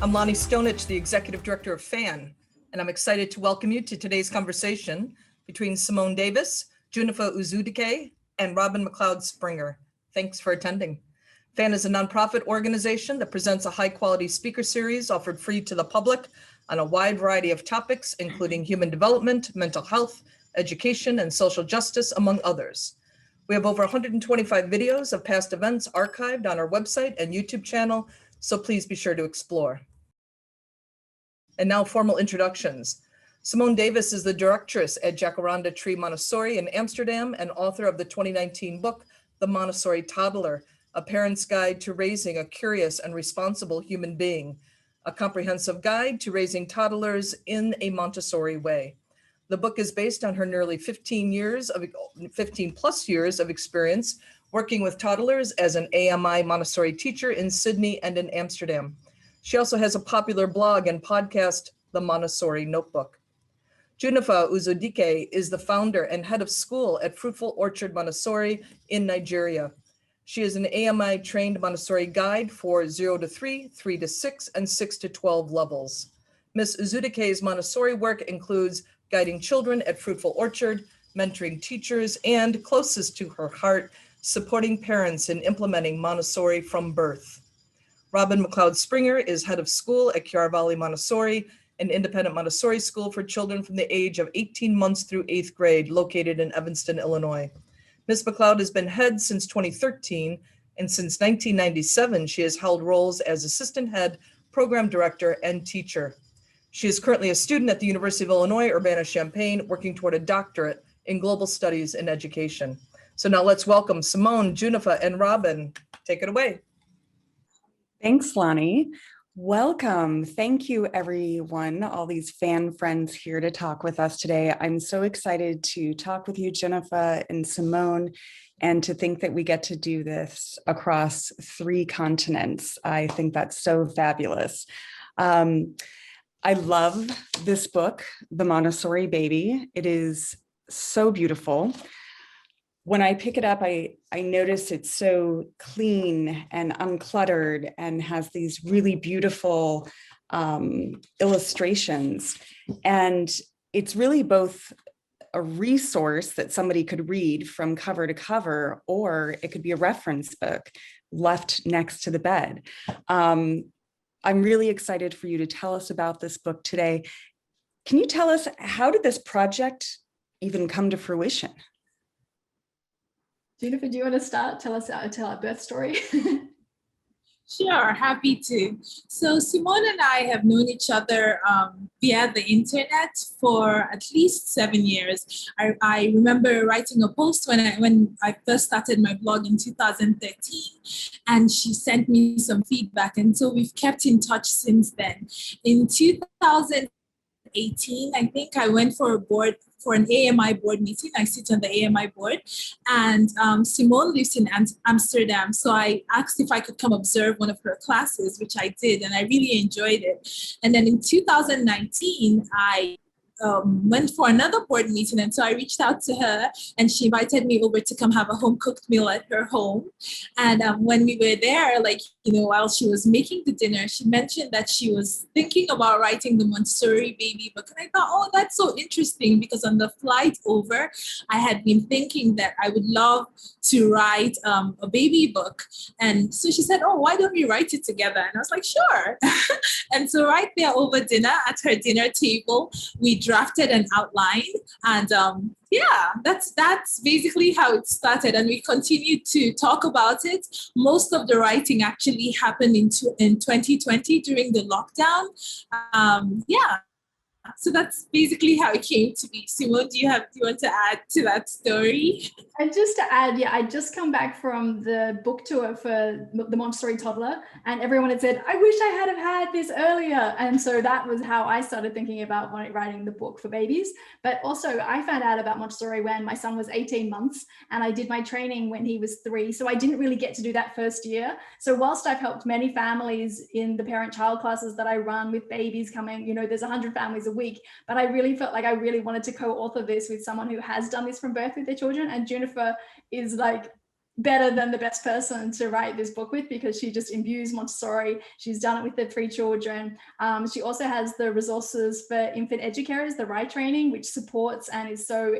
I'm Lonnie Stonich, the Executive Director of FAN, and I'm excited to welcome you to today's conversation between Simone Davies, Junnifa Uzodike, and Robin McLeod Springer. Thanks for attending. FAN is a nonprofit organization that presents a high-quality speaker series offered free to the public on a wide variety of topics, including human development, mental health, education, and social justice, among others. We have over 125 videos of past events archived on our website and YouTube channel, so please be sure to explore. And now formal introductions. Simone Davies is the directress at Jacaranda Tree Montessori in Amsterdam and author of the 2019 book, The Montessori Toddler, A Parent's Guide to Raising a Curious and Responsible Human Being, a comprehensive guide to raising toddlers in a Montessori way. The book is based on her nearly 15 plus years of experience working with toddlers as an AMI Montessori teacher in Sydney and in Amsterdam. She also has a popular blog and podcast, The Montessori Notebook. Junnifa Uzodike is the founder and head of school at Fruitful Orchard Montessori in Nigeria. She is an AMI trained Montessori guide for 0 to 3, 3 to 6, and 6 to 12 levels. Ms. Uzodike's Montessori work includes guiding children at Fruitful Orchard, mentoring teachers, and closest to her heart, supporting parents in implementing Montessori from birth. Robin McLeod Springer is head of school at Chiara Valley Montessori, an independent Montessori school for children from the age of 18 months through 8th grade, located in Evanston, Illinois. Ms. McLeod has been head since 2013, and since 1997, she has held roles as assistant head, program director, and teacher. She is currently a student at the University of Illinois, Urbana-Champaign, working toward a doctorate in global studies and education. So now let's welcome Simone, Junnifa, and Robin. Take it away. Thanks, Lonnie. Welcome. Thank you, everyone, all these fan friends here to talk with us today. I'm so excited to talk with you, Junnifa and Simone, and to think that we get to do this across 3 continents. I think that's so fabulous. I love this book, The Montessori Baby. It is so beautiful. When I pick it up, I notice it's so clean and uncluttered and has these really beautiful illustrations. And it's really both a resource that somebody could read from cover to cover, or it could be a reference book left next to the bed. I'm really excited for you to tell us about this book today. Can you tell us, how did this project even come to fruition? Junnifa, do you want to start? Tell our birth story. Sure, happy to. So Simone and I have known each other via the internet for at least 7 years. I remember writing a post when I first started my blog in 2013, and she sent me some feedback, and so we've kept in touch since then. In 2018, I think I went for an AMI board meeting. I sit on the AMI board, and Simone lives in Amsterdam. So I asked if I could come observe one of her classes, which I did, and I really enjoyed it. And then in 2019, I went for another board meeting, and so I reached out to her, and she invited me over to come have a home cooked meal at her home. And when we were there, while she was making the dinner, she mentioned that she was thinking about writing the Montessori Baby book. And I thought, oh, that's so interesting, because on the flight over, I had been thinking that I would love to write a baby book. And so she said, oh, why don't we write it together? And I was like, sure. And so right there over dinner at her dinner table, we drafted an outline, and that's basically how it started, and we continued to talk about it. Most of the writing actually happened in 2020 during the lockdown. So that's basically how it came to be. Simone, do you want to add to that story? And just to add, I just come back from the book tour for the Montessori Toddler, and everyone had said, I wish I had have had this earlier. And so that was how I started thinking about writing the book for babies. But also I found out about Montessori when my son was 18 months, and I did my training when he was 3. So I didn't really get to do that first year. So whilst I've helped many families in the parent-child classes that I run with babies coming, there's 100 families a week, but I really felt like I really wanted to co-author this with someone who has done this from birth with their children. And Junnifa is better than the best person to write this book with, because she just imbues Montessori. She's done it with the 3 children. She also has the resources for infant educators, the RIE training, which supports and is so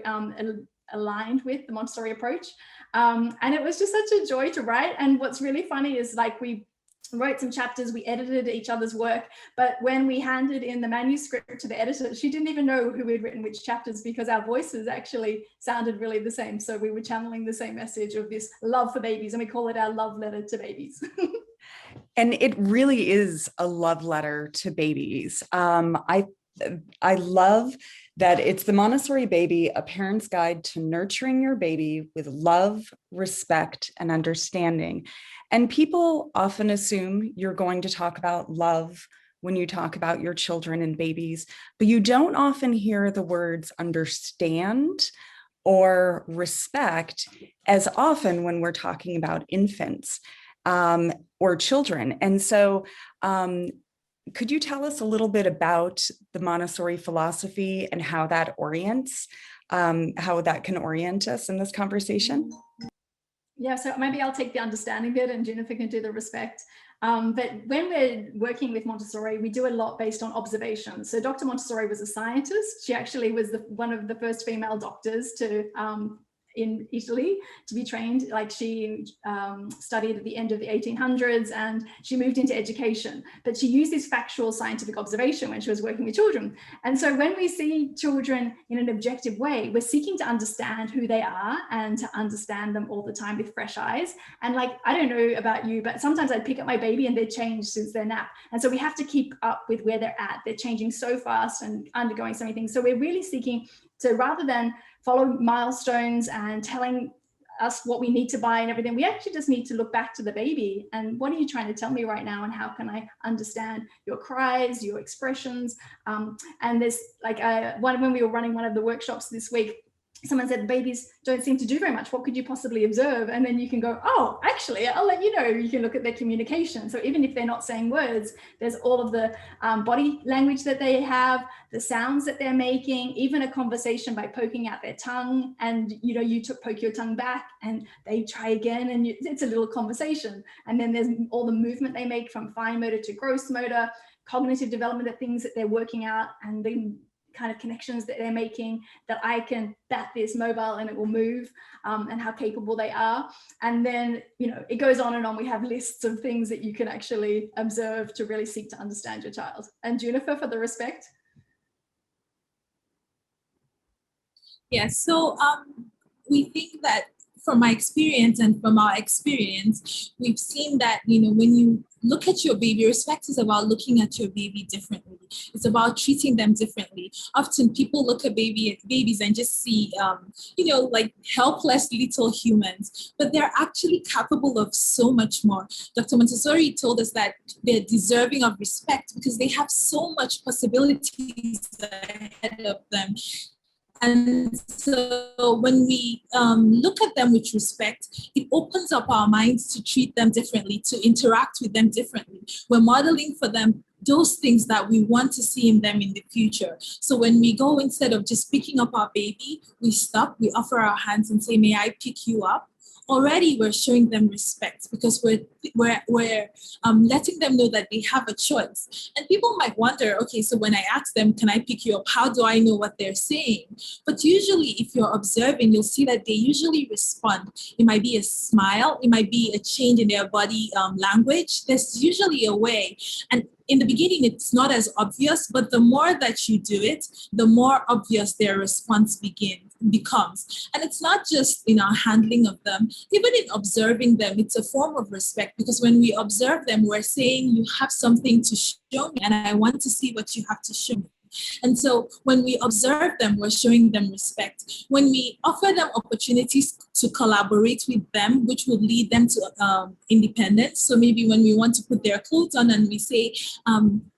aligned with the Montessori approach. And it was just such a joy to write. And what's really funny is, like, we wrote some chapters, we edited each other's work, but when we handed in the manuscript to the editor, she didn't even know who had written which chapters, because our voices actually sounded really the same. So we were channeling the same message of this love for babies, and we call it our love letter to babies. And it really is a love letter to babies. I love that it's the Montessori Baby, a parent's guide to nurturing your baby with love, respect, and understanding. And people often assume you're going to talk about love when you talk about your children and babies, but you don't often hear the words understand or respect as often when we're talking about infants or children. And so, could you tell us a little bit about the Montessori philosophy and how that can orient us in this conversation? Yeah, so maybe I'll take the understanding bit and Junnifa can do the respect. But when we're working with Montessori, we do a lot based on observation. So Dr. Montessori was a scientist. She actually was one of the first female doctors to in Italy to be trained. Like, she studied at the end of the 1800s and she moved into education, but she used this factual scientific observation when she was working with children. And so when we see children in an objective way, we're seeking to understand who they are and to understand them all the time with fresh eyes. And, like, I don't know about you, but sometimes I'd pick up my baby and they're changed since their nap. And so we have to keep up with where they're at. They're changing so fast and undergoing so many things. So we're really seeking to, rather than follow milestones and telling us what we need to buy and everything, we actually just need to look back to the baby and, what are you trying to tell me right now, and how can I understand your cries, your expressions? And there's like when we were running one of the workshops this week, someone said babies don't seem to do very much. What could you possibly observe? And then you can go, oh, actually, I'll let you know. You can look at their communication. So even if they're not saying words, there's all of the body language that they have, the sounds that they're making, even a conversation by poking out their tongue. And, you know, you poke your tongue back and they try again, and it's a little conversation. And then there's all the movement they make, from fine motor to gross motor, cognitive development of things that they're working out, and the kind of connections that they're making, that I can bat this mobile and it will move, and how capable they are. And then, you know, it goes on and on. We have lists of things that you can actually observe to really seek to understand your child. And Junnifa, for the respect. Yeah, so we think that from my experience and from our experience, we've seen that, you know, when you look at your baby, respect is about looking at your baby differently. It's about treating them differently. Often people look at babies and just see, you know, like helpless little humans, but they're actually capable of so much more. Dr. Montessori told us that they're deserving of respect because they have so much possibilities ahead of them. And so when we look at them with respect, it opens up our minds to treat them differently, to interact with them differently. We're modeling for them those things that we want to see in them in the future. So when we go, instead of just picking up our baby, we stop, we offer our hands and say, may I pick you up? Already we're showing them respect because we're letting them know that they have a choice. And people might wonder, okay, so when I ask them, can I pick you up? How do I know what they're saying? But usually if you're observing, you'll see that they usually respond. It might be a smile. It might be a change in their body language. There's usually a way. And in the beginning, it's not as obvious, but the more that you do it, the more obvious their response becomes. And it's not just in our handling of them, even in observing them, it's a form of respect, because when we observe them, we're saying, you have something to show me and I want to see what you have to show me. And so when we observe them, we're showing them respect. When we offer them opportunities to collaborate with them, which would lead them to independence. So maybe when we want to put their clothes on and we say, I'm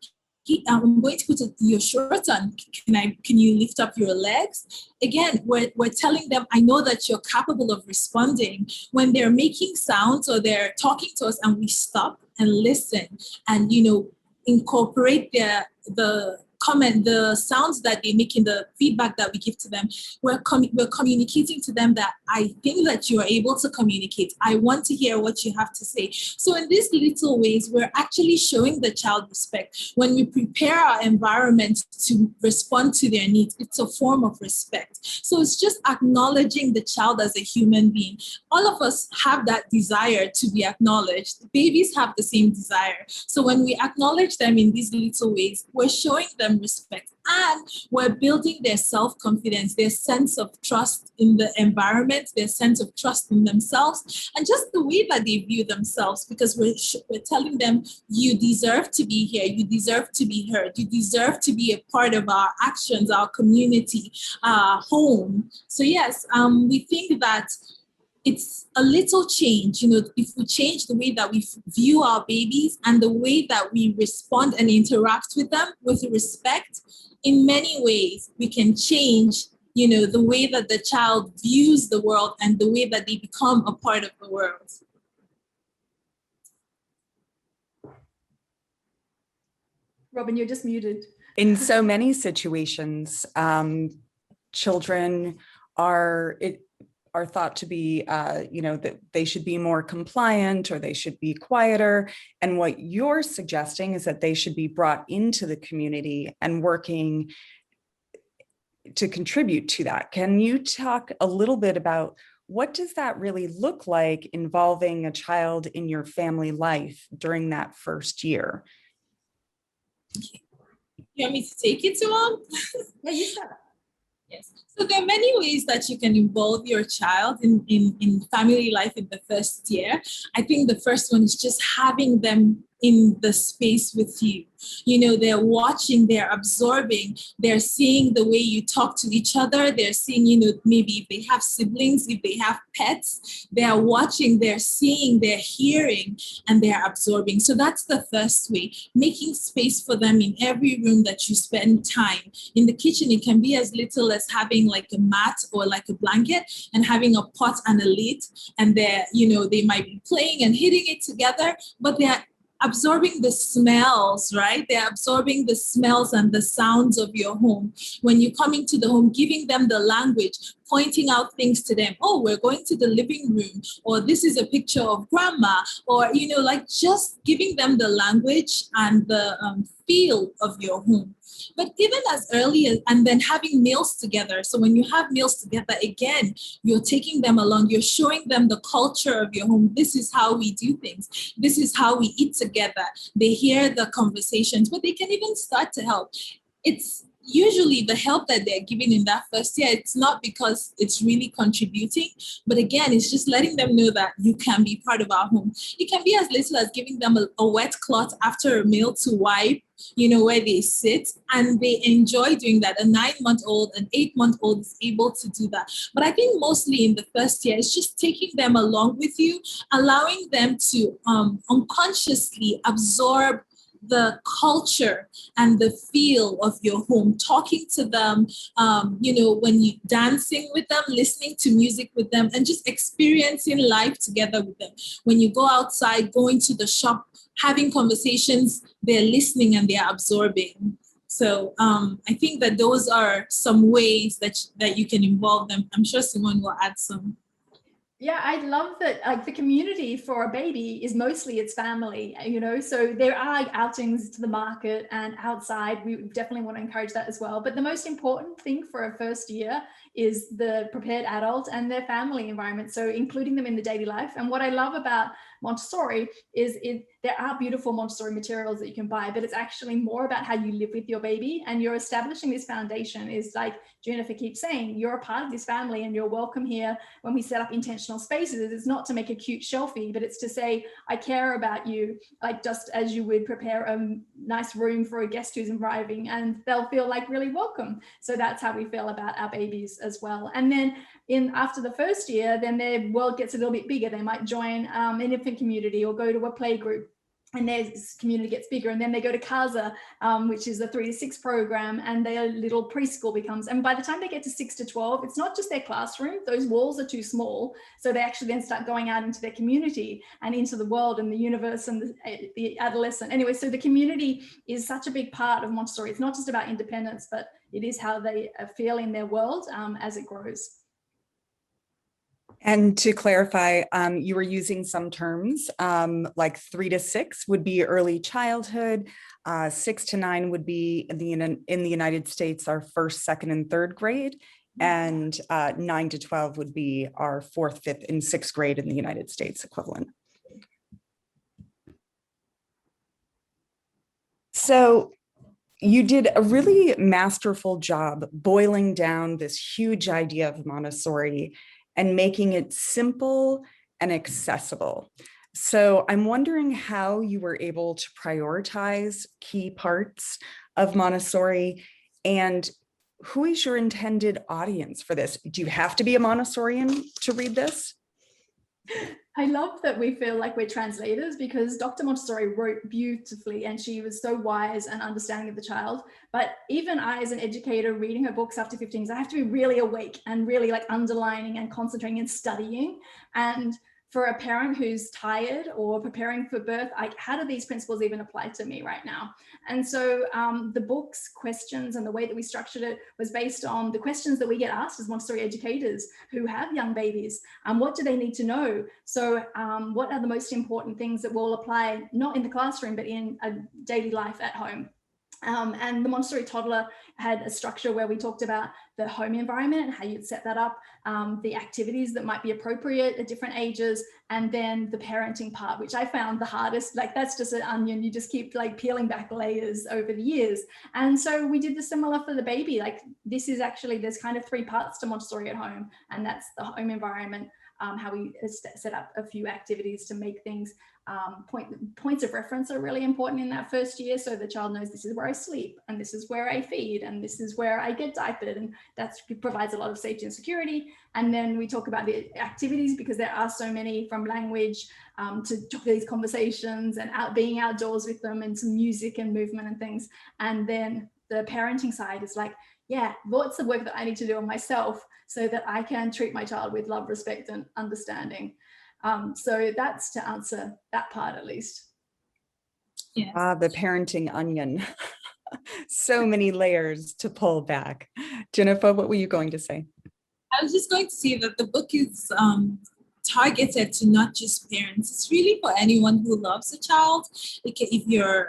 going to put your shirt on. Can you lift up your legs? Again, we're telling them, I know that you're capable of responding. When they're making sounds or they're talking to us and we stop and listen and, you know, incorporate the comment, the sounds that they make in the feedback that we give to them, we're communicating to them that I think that you are able to communicate. I want to hear what you have to say. So in these little ways, we're actually showing the child respect. When we prepare our environment to respond to their needs, it's a form of respect. So it's just acknowledging the child as a human being. All of us have that desire to be acknowledged. Babies have the same desire. So when we acknowledge them in these little ways, we're showing them respect, and we're building their self-confidence, their sense of trust in the environment, their sense of trust in themselves, and just the way that they view themselves, because we're telling them, you deserve to be here, you deserve to be heard, you deserve to be a part of our actions, our community, our home. So yes, we think that it's a little change, if we change the way that we view our babies and the way that we respond and interact with them with respect, in many ways, we can change, the way that the child views the world and the way that they become a part of the world. Robin, you're just muted. In so many situations, children are thought to be, that they should be more compliant or they should be quieter. And what you're suggesting is that they should be brought into the community and working to contribute to that. Can you talk a little bit about what does that really look like involving a child in your family life during that first year? You want me to take it too long? Yeah, you start. Yes. So there are many ways that you can involve your child in family life in the first year. I think the first one is just having them in the space with you. They're watching, they're absorbing, they're seeing the way you talk to each other. They're seeing, maybe if they have siblings, if they have pets, they're watching, they're seeing, they're hearing, and they're absorbing. So that's the first way, making space for them in every room that you spend time. In the kitchen, it can be as little as having like a mat or like a blanket and having a pot and a lid. And they're, they might be playing and hitting it together, but they're absorbing the smells, right? They're absorbing the smells and the sounds of your home. When you come into the home, giving them the language, pointing out things to them. Oh, we're going to the living room, or this is a picture of grandma, or, just giving them the language and the feel of your home. But even as early as, and then having meals together. So when you have meals together, again, you're taking them along, you're showing them the culture of your home. This is how we do things. This is how we eat together. They hear the conversations, but they can even start to help. It's usually the help that they're giving in that first year, it's not because it's really contributing, but again, it's just letting them know that you can be part of our home. It can be as little as giving them a wet cloth after a meal to wipe, where they sit, and they enjoy doing that. A 9-month-old, an 8-month-old is able to do that. But I think mostly in the first year, it's just taking them along with you, allowing them to unconsciously absorb the culture and the feel of your home, talking to them, when you dancing with them, listening to music with them, and just experiencing life together with them. When you go outside, going to the shop, having conversations, they're listening and they're absorbing. So I think that those are some ways that you can involve them. I'm sure Simone will add some. Yeah, I love that. Like, the community for a baby is mostly its family, so there are outings to the market and outside. We definitely want to encourage that as well. But the most important thing for a first year is the prepared adult and their family environment. So including them in the daily life. And what I love about Montessori is there are beautiful Montessori materials that you can buy, but it's actually more about how you live with your baby, and you're establishing this foundation. Is like Junnifa keeps saying, you're a part of this family and you're welcome here. When we set up intentional spaces, it's not to make a cute shelfie, but it's to say, I care about you, like just as you would prepare a nice room for a guest who's arriving, and they'll feel like really welcome. So that's how we feel about our babies as well. And then after the first year, then their world gets a little bit bigger. They might join an infant community or go to a play group. and their community gets bigger, and then they go to Casa, which is a 3 to 6 program, and their little preschool becomes, and by the time they get to 6 to 12, it's not just their classroom, those walls are too small, so they actually then start going out into their community and into the world and the universe and the adolescent. Anyway, so the community is such a big part of Montessori. It's not just about independence, but it is how they feel in their world as it grows. And to clarify, you were using some terms like 3 to 6 would be early childhood, 6 to 9 would be in the United States, our first, second, and third grade, and 9 to 12 would be our 4th, 5th, and 6th grade in the United States equivalent. So you did a really masterful job boiling down this huge idea of Montessori and making it simple and accessible. So I'm wondering how you were able to prioritize key parts of Montessori, and who is your intended audience for this? Do you have to be a Montessorian to read this? I love that we feel like we're translators, because Dr. Montessori wrote beautifully and she was so wise and understanding of the child. But even I, as an educator, reading her books after 15 years, I have to be really awake and really like underlining and concentrating and studying. And for a parent who's tired or preparing for birth, like, how do these principles even apply to me right now? And so the book's questions and the way that we structured it was based on the questions that we get asked as Montessori educators who have young babies. What do they need to know? So what are the most important things that will apply, not in the classroom, but in a daily life at home? And the Montessori toddler had a structure where we talked about the home environment and how you'd set that up, the activities that might be appropriate at different ages, and then the parenting part, which I found the hardest. Like, that's just an onion. You just keep like peeling back layers over the years. And so we did the similar for the baby. Like, this is actually, there's kind of 3 parts to Montessori at home, and that's the home environment, how we set up a few activities to make things, points of reference are really important in that first year. So the child knows this is where I sleep, and this is where I feed, and this is where I get diapered. And that provides a lot of safety and security. And then we talk about the activities, because there are so many, from language to these conversations and being outdoors with them, and some music and movement and things. And then the parenting side is like, yeah, what's the work that I need to do on myself so that I can treat my child with love, respect, and understanding? So that's to answer that part, at least. Yes. The parenting onion. So many layers to pull back. Junnifa, what were you going to say? I was just going to say that the book is targeted to not just parents. It's really for anyone who loves a child. If you're,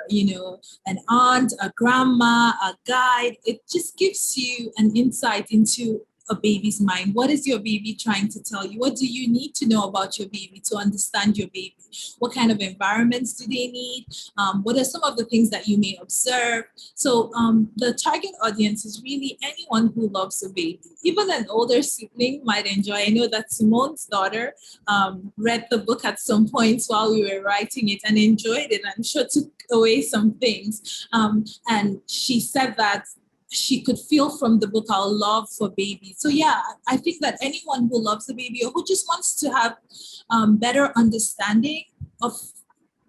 an aunt, a grandma, a guide, it just gives you an insight into a baby's mind. What is your baby trying to tell you? What do you need to know about your baby to understand your baby? What kind of environments do they need? What are some of the things that you may observe? So the target audience is really anyone who loves a baby. Even an older sibling might enjoy. I know that Simone's daughter read the book at some points while we were writing it and enjoyed it. I'm sure took away some things. And she said that she could feel from the book our love for babies. So yeah, I think that anyone who loves a baby or who just wants to have better understanding of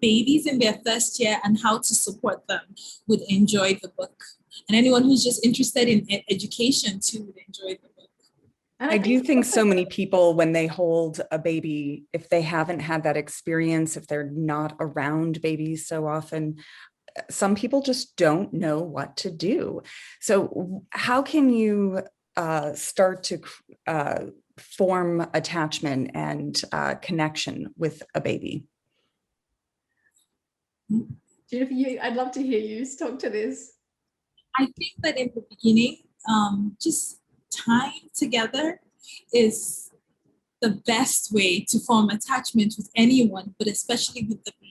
babies in their first year and how to support them would enjoy the book. And anyone who's just interested in education too would enjoy the book. I do think so many people, when they hold a baby, if they haven't had that experience, if they're not around babies so often, some people just don't know what to do. So how can you start to form attachment and connection with a baby? Junnifa, I'd love to hear you talk to this. I think that in the beginning, just time together is the best way to form attachment with anyone, but especially with the baby.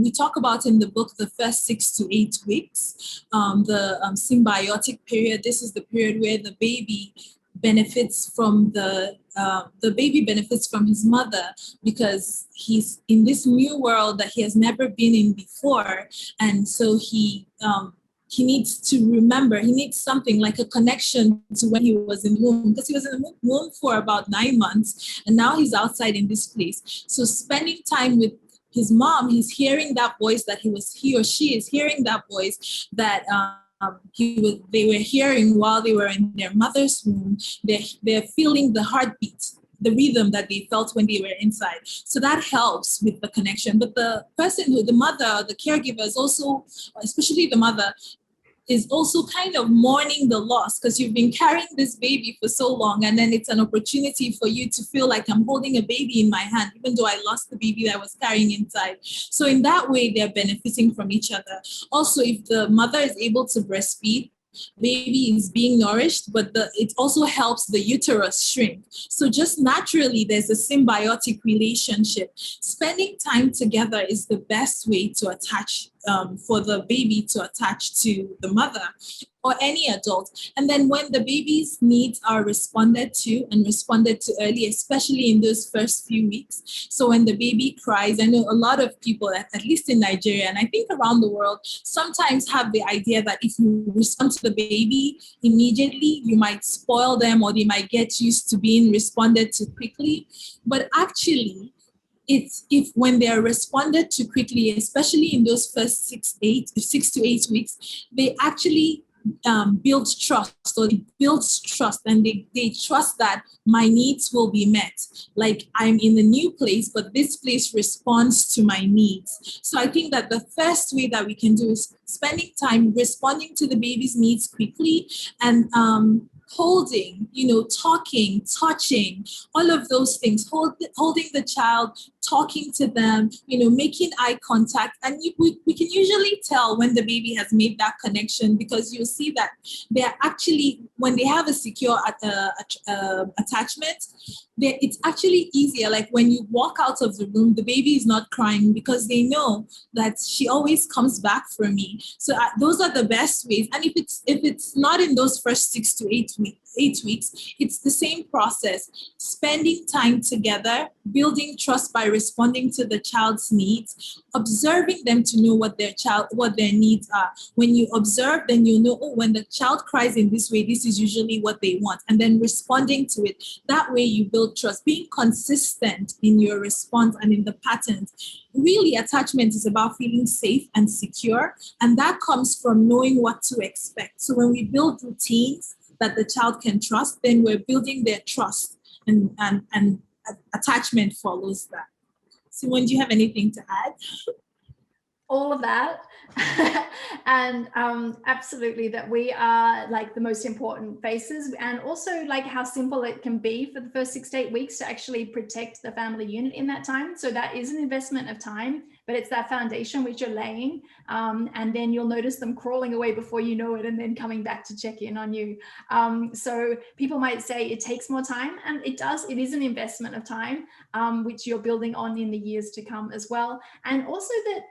We talk about in the book the first 6 to 8 weeks, the symbiotic period. This is the period where the baby benefits from baby benefits from his mother, because he's in this new world that he has never been in before, and so he needs to remember, he needs something like a connection to when he was in the womb, because he was in the womb for about 9 months, and now he's outside in this place. So spending time with his mom, he's hearing that voice that he or she is hearing that voice that they were hearing while they were in their mother's womb. They're feeling the heartbeat, the rhythm that they felt when they were inside. So that helps with the connection. But the mother, the caregiver is also, especially the mother, is also kind of mourning the loss because you've been carrying this baby for so long, and then it's an opportunity for you to feel like I'm holding a baby in my hand, even though I lost the baby that I was carrying inside. So in that way, they're benefiting from each other. Also, if the mother is able to breastfeed, baby is being nourished, but it also helps the uterus shrink. So just naturally, there's a symbiotic relationship. Spending time together is the best way to attach, for the baby to attach to the mother or any adult. And then when the baby's needs are responded to early, especially in those first few weeks. So when the baby cries, I know a lot of people, at least in Nigeria, and I think around the world, sometimes have the idea that if you respond to the baby immediately, you might spoil them or they might get used to being responded to quickly. But actually, if when they are responded to quickly, especially in those first 6 to 8 weeks, they actually build trust, or it builds trust, and they trust that my needs will be met. Like, I'm in a new place, but this place responds to my needs. So I think that the first way that we can do is spending time responding to the baby's needs quickly, and holding, talking, touching, all of those things, holding the child, talking to them, making eye contact. And we can usually tell when the baby has made that connection, because you'll see that they're actually, when they have a secure attachment, it's actually easier. Like when you walk out of the room, the baby is not crying because they know that she always comes back for me. So those are the best ways. And if it's not in those first 6 to 8 weeks, it's the same process. Spending time together, building trust by responding to the child's needs, observing them to know what their needs are. When you observe, then you know, when the child cries in this way, this is usually what they want, and then responding to it. That way you build trust, being consistent in your response and in the patterns. Really, attachment is about feeling safe and secure, and that comes from knowing what to expect. So when we build routines that the child can trust, then we're building their trust, and attachment follows that. Simone, do you have anything to add? All of that. And absolutely, that we are like the most important faces, and also like how simple it can be for the first 6 to 8 weeks to actually protect the family unit in that time. So that is an investment of time, but it's that foundation which you're laying, and then you'll notice them crawling away before you know it, and then coming back to check in on you. So people might say it takes more time, and it does. It is an investment of time, which you're building on in the years to come as well. And also that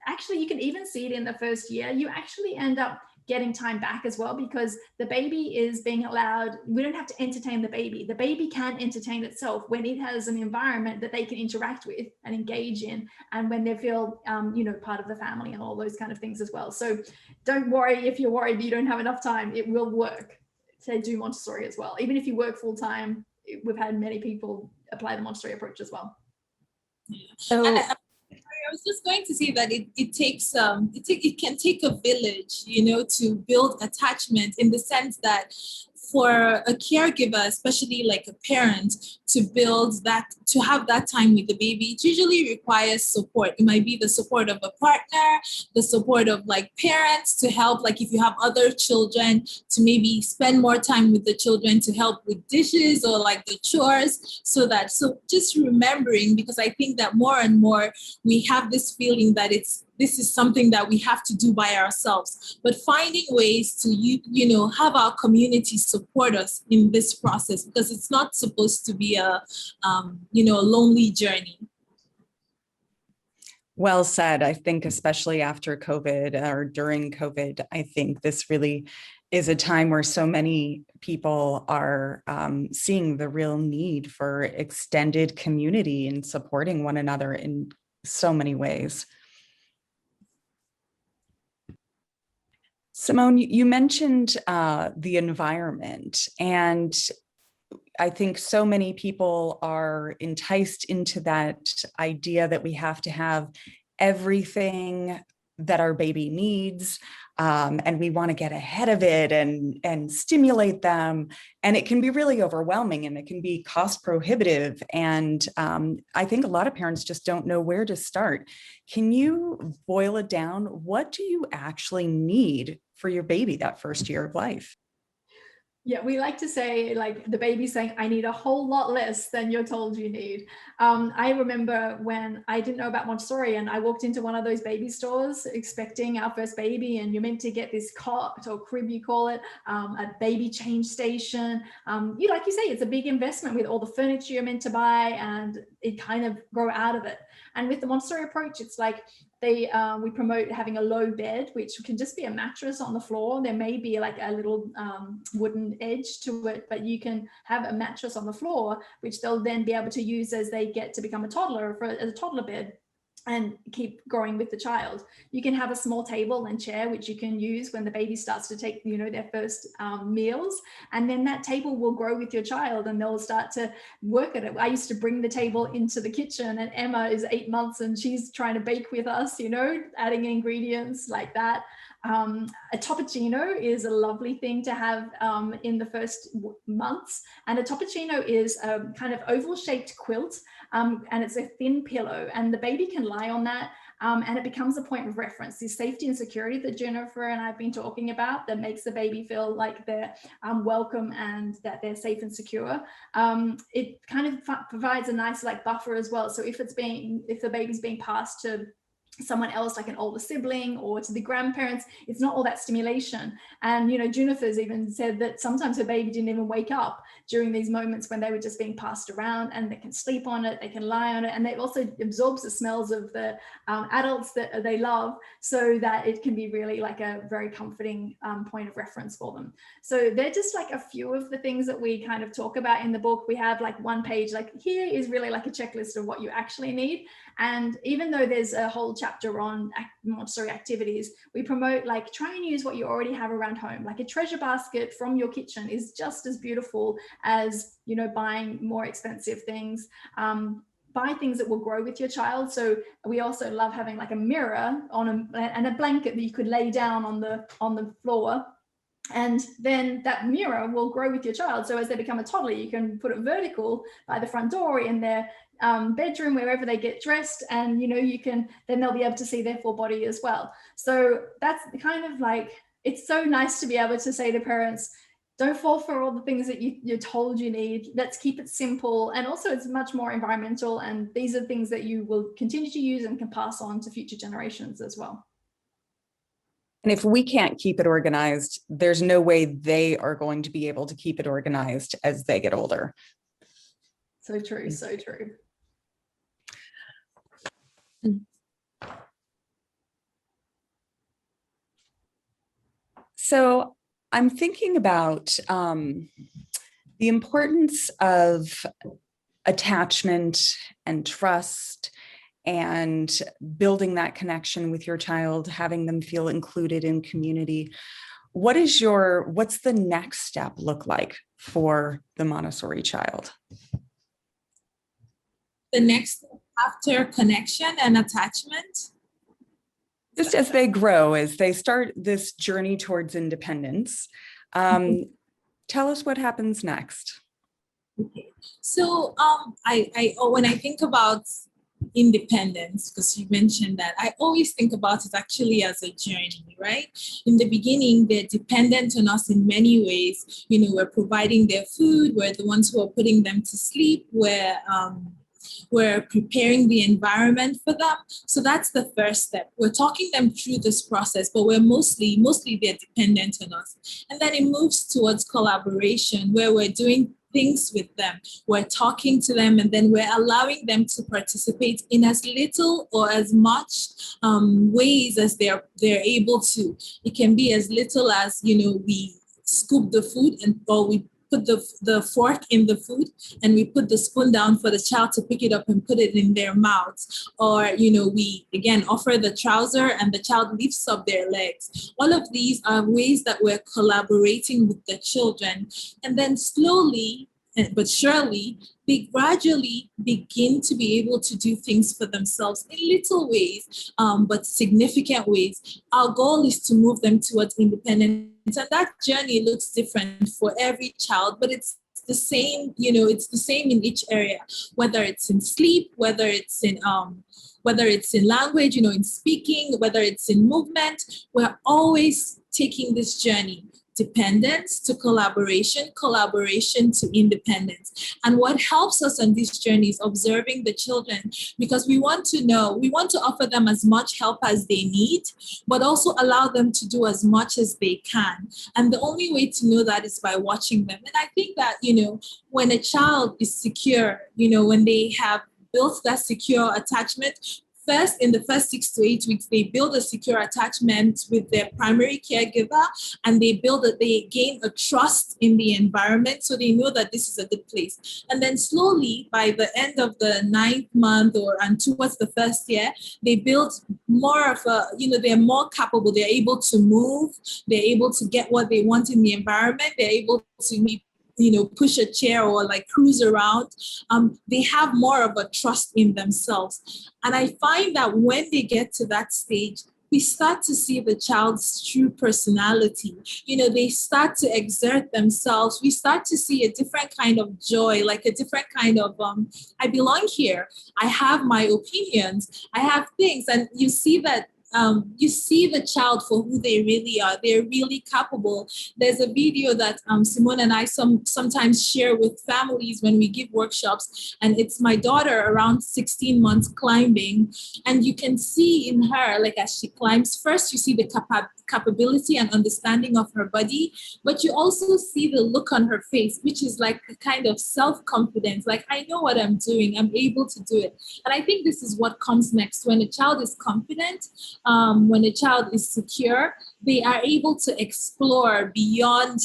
actually you can even see it in the first year, you actually end up getting time back as well, because the baby is being allowed, we don't have to entertain the baby can entertain itself when it has an environment that they can interact with and engage in, and when they feel part of the family and all those kind of things as well. So don't worry if you're worried you don't have enough time, it will work to do Montessori as well. Even if you work full time, we've had many people apply the Montessori approach as well. So I was just going to say that it can take a village, to build attachment, in the sense that for a caregiver, especially like a parent, to build that, to have that time with the baby, it usually requires support. It might be the support of a partner, the support of like parents to help, like if you have other children, to maybe spend more time with the children to help with dishes or like the chores. So just remembering, because I think that more and more we have this feeling that this is something that we have to do by ourselves, but finding ways to, have our community support us in this process, because it's not supposed to be a lonely journey. well said. I think especially after COVID or during COVID, I think this really is a time where so many people are seeing the real need for extended community and supporting one another in so many ways. Simone, you mentioned the environment, and I think so many people are enticed into that idea that we have to have everything that our baby needs, and we want to get ahead of it and stimulate them. And it can be really overwhelming, and it can be cost prohibitive. And I think a lot of parents just don't know where to start. Can you boil it down? What do you actually need for your baby that first year of life? Yeah, we like to say, like, the baby saying, I need a whole lot less than you're told you need. I remember when I didn't know about Montessori and I walked into one of those baby stores expecting our first baby, and you're meant to get this cot or crib, you call it, a baby change station. Like you say, it's a big investment with all the furniture you're meant to buy, and it kind of grow out of it. And with the Montessori approach, it's like we promote having a low bed, which can just be a mattress on the floor. There may be like a little wooden edge to it, but you can have a mattress on the floor, which they'll then be able to use as they get to become a toddler, as a toddler bed, and keep growing with the child. You can have a small table and chair, which you can use when the baby starts to take, their first meals. And then that table will grow with your child and they'll start to work at it. I used to bring the table into the kitchen, and Emma is 8 months and she's trying to bake with us, adding ingredients like that. A toppuccino is a lovely thing to have in the first months. And a toppuccino is a kind of oval shaped quilt, and it's a thin pillow, and the baby can lie on that. And it becomes a point of reference, this safety and security that Junnifa and I have been talking about, that makes the baby feel like they're welcome and that they're safe and secure. It kind of provides a nice buffer as well. So if the baby's being passed to someone else, like an older sibling or to the grandparents, it's not all that stimulation. And Junnifer's even said that sometimes her baby didn't even wake up during these moments when they were just being passed around, and they can sleep on it, they can lie on it, and it also absorbs the smells of the adults that they love, so that it can be really like a very comforting point of reference for them. So they're just like a few of the things that we kind of talk about in the book. We have like one page, like here is really like a checklist of what you actually need. And even though there's a whole chapter on Montessori activities, we promote try and use what you already have around home. Like a treasure basket from your kitchen is just as beautiful as buying more expensive things. Buy things that will grow with your child. So we also love having like a mirror and a blanket that you could lay down on the floor. And then that mirror will grow with your child. So as they become a toddler, you can put it vertical by the front door in their bedroom, wherever they get dressed, and then they'll be able to see their full body as well. So that's kind of it's so nice to be able to say to parents, don't fall for all the things that you're told you need. Let's keep it simple. And also it's much more environmental, and these are things that you will continue to use and can pass on to future generations as well. And if we can't keep it organized, there's no way they are going to be able to keep it organized as they get older. So true, so true. So I'm thinking about the importance of attachment and trust and building that connection with your child, having them feel included in community. What's the next step look like for the Montessori child? The next after connection and attachment? Just as they grow, as they start this journey towards independence, tell us what happens next. Okay. So when I think about independence, because you mentioned that, I always think about it actually as a journey, right? In the beginning, they're dependent on us in many ways. We're providing their food, we're the ones who are putting them to sleep, we're preparing the environment for them. So that's the first step. We're talking them through this process, but we're mostly they're dependent on us. And then it moves towards collaboration, where we're doing things with them. We're talking to them, and then we're allowing them to participate in as little or as much ways as they're able to. It can be as little as, we scoop the food or we put the fork in the food and we put the spoon down for the child to pick it up and put it in their mouths. Or, we again offer the trouser and the child lifts up their legs. All of these are ways that we're collaborating with the children. And then slowly, but surely, they gradually begin to be able to do things for themselves in little ways, but significant ways. Our goal is to move them towards independence, and that journey looks different for every child, but it's the same, it's the same in each area, whether it's in sleep, whether it's in language, in speaking, whether it's in movement. We're always taking this journey. Dependence to collaboration, collaboration to independence. And what helps us on this journey is observing the children, because we want to offer them as much help as they need, but also allow them to do as much as they can. And the only way to know that is by watching them. And I think that, when a child is secure, when they have built that secure attachment, first, in the first 6 to 8 weeks, they build a secure attachment with their primary caregiver, and they gain a trust in the environment, so they know that this is a good place. And then slowly, by the end of the 9th month and towards the first year, they build more of a, they're more capable. They're able to move. They're able to get what they want in the environment. They're able to push a chair or like cruise around. They have more of a trust in themselves. And I find that when they get to that stage, we start to see the child's true personality. They start to exert themselves. We start to see a different kind of joy, like a different kind of, I belong here. I have my opinions. I have things. And you see that you see the child for who they really are. They're really capable. There's a video that Simone and I sometimes share with families when we give workshops, and it's my daughter around 16 months climbing, and you can see in her, like as she climbs, first you see the capability and understanding of her body, but you also see the look on her face, which is like a kind of self-confidence, like I know what I'm doing, I'm able to do it. And I think this is what comes next. When a child is confident, when a child is secure, they are able to explore beyond,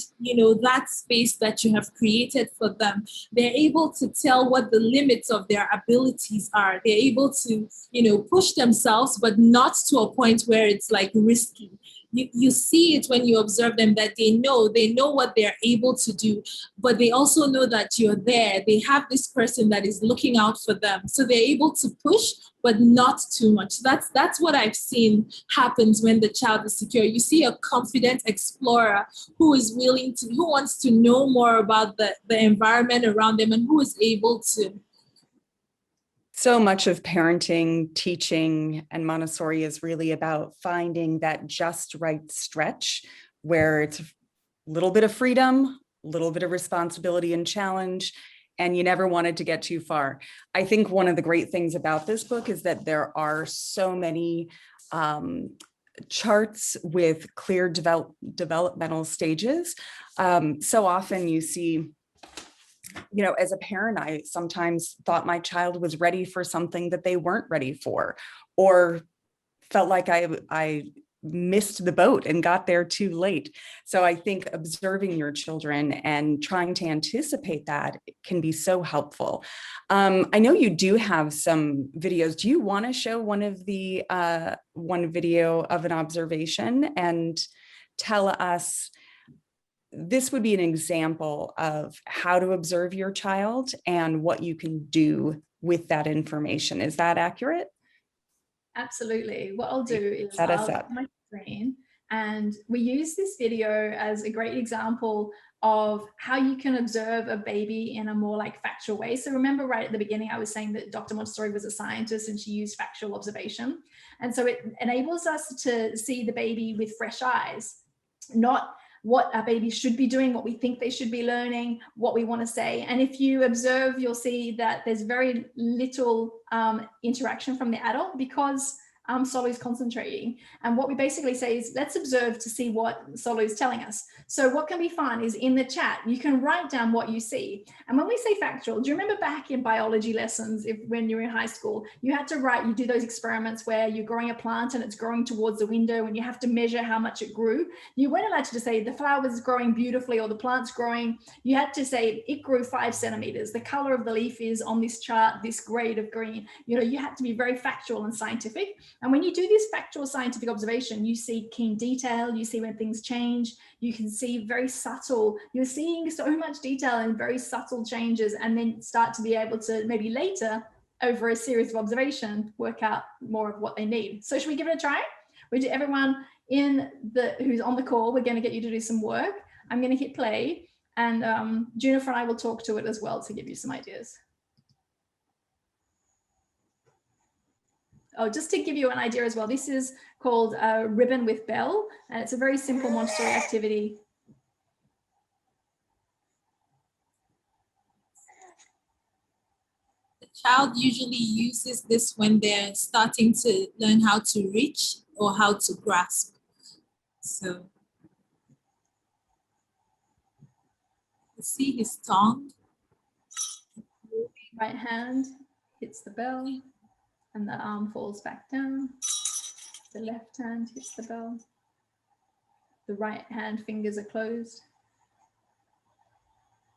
that space that you have created for them. They're able to tell what the limits of their abilities are. They're able to, push themselves, but not to a point where it's like risky. You see it when you observe them, that they know what they're able to do, but they also know that you're there. They have this person that is looking out for them. So they're able to push, but not too much. That's what I've seen happens when the child is secure. You see a confident explorer who wants to know more about the environment around them, and who is able to. So much of parenting, teaching, and Montessori is really about finding that just right stretch where it's a little bit of freedom, a little bit of responsibility and challenge, and you never wanted to get too far. I think one of the great things about this book is that there are so many charts with clear developmental stages. So often you see, as a parent, I sometimes thought my child was ready for something that they weren't ready for, or felt like I missed the boat and got there too late. So I think observing your children and trying to anticipate that can be so helpful. I know you do have some videos. Do you want to show one video of an observation and tell us? This would be an example of how to observe your child and what you can do with that information. Is that accurate? Absolutely. What I'll do is Set us I'll up. put my screen, and we use this video as a great example of how you can observe a baby in a more like factual way. So remember right at the beginning, I was saying that Dr. Montessori was a scientist and she used factual observation. And so it enables us to see the baby with fresh eyes, not what our baby should be doing, what we think they should be learning, what we want to say. And if you observe, you'll see that there's very little interaction from the adult, because Solu's concentrating. And what we basically say is, let's observe to see what Solu's telling us. So what can be fun is in the chat, you can write down what you see. And when we say factual, do you remember back in biology lessons, when you were in high school, you had to write, you do those experiments where you're growing a plant and it's growing towards the window and you have to measure how much it grew. You weren't allowed to just say the flower is growing beautifully or the plant's growing. You had to say it grew 5 centimeters. The color of the leaf is on this chart, this grade of green. You had to be very factual and scientific. And when you do this factual scientific observation, you see keen detail, you see when things change, you can see very subtle, you're seeing so much detail and very subtle changes, and then start to be able to maybe later, over a series of observation, work out more of what they need. So should we give it a try? Everyone who's on the call, we're going to get you to do some work. I'm going to hit play, and Junnifa and I will talk to it as well to give you some ideas. Oh, just to give you an idea as well, this is called Ribbon with Bell, and it's a very simple Montessori activity. The child usually uses this when they're starting to learn how to reach or how to grasp. So you see his tongue. Right hand hits the bell, and the arm falls back down. The left hand hits the bell. The right hand fingers are closed.